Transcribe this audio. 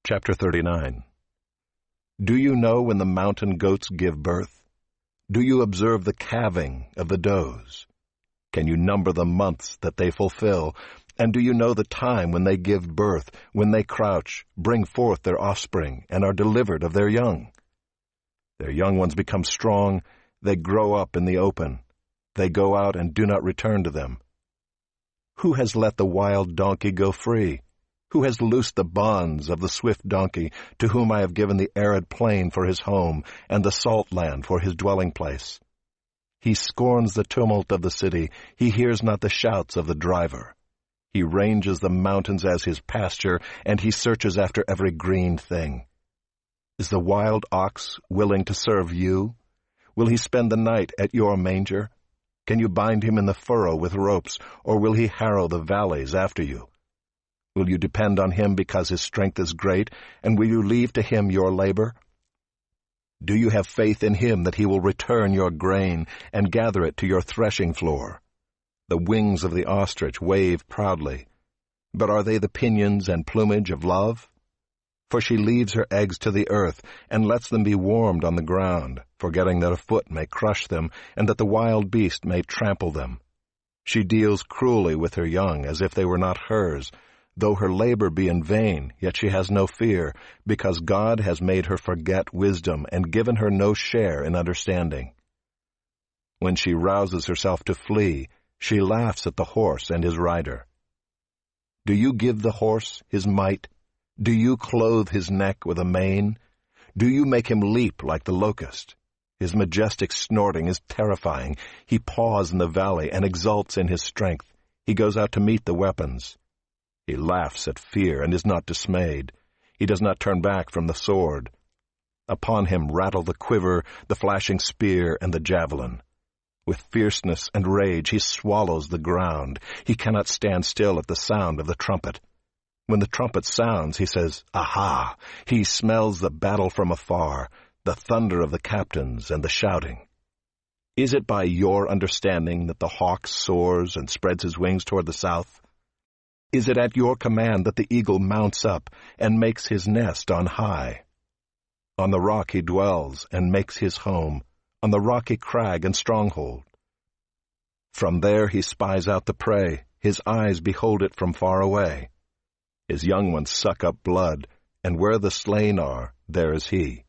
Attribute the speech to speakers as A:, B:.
A: Chapter 39. Do you know when the mountain goats give birth? Do you observe the calving of the does? Can you number the months that they fulfill? And do you know the time when they give birth, when they crouch, bring forth their offspring, and are delivered of their young? Their young ones become strong, they grow up in the open. They go out and do not return to them. Who has let the wild donkey go free? Who has loosed the bonds of the swift donkey, to whom I have given the arid plain for his home, and the salt land for his dwelling place? He scorns the tumult of the city, he hears not the shouts of the driver. He ranges the mountains as his pasture, and he searches after every green thing. Is the wild ox willing to serve you? Will he spend the night at your manger? Can you bind him in the furrow with ropes, or will he harrow the valleys after you? Will you depend on him because his strength is great, and will you leave to him your labor? Do you have faith in him that he will return your grain and gather it to your threshing floor? The wings of the ostrich wave proudly, but are they the pinions and plumage of love? For she leaves her eggs to the earth and lets them be warmed on the ground, forgetting that a foot may crush them and that the wild beast may trample them. She deals cruelly with her young as if they were not hers. Though her labor be in vain, yet she has no fear, because God has made her forget wisdom and given her no share in understanding. When she rouses herself to flee, she laughs at the horse and his rider. Do you give the horse his might? Do you clothe his neck with a mane? Do you make him leap like the locust? His majestic snorting is terrifying. He paws in the valley and exults in his strength. He goes out to meet the weapons. He laughs at fear and is not dismayed. He does not turn back from the sword. Upon him rattle the quiver, the flashing spear, and the javelin. With fierceness and rage he swallows the ground. He cannot stand still at the sound of the trumpet. When the trumpet sounds, he says, "Aha!" He smells the battle from afar, the thunder of the captains and the shouting. Is it by your understanding that the hawk soars and spreads his wings toward the south? Is it at your command that the eagle mounts up and makes his nest on high? On the rock he dwells and makes his home, on the rocky crag and stronghold. From there he spies out the prey, his eyes behold it from far away. His young ones suck up blood, and where the slain are, there is he.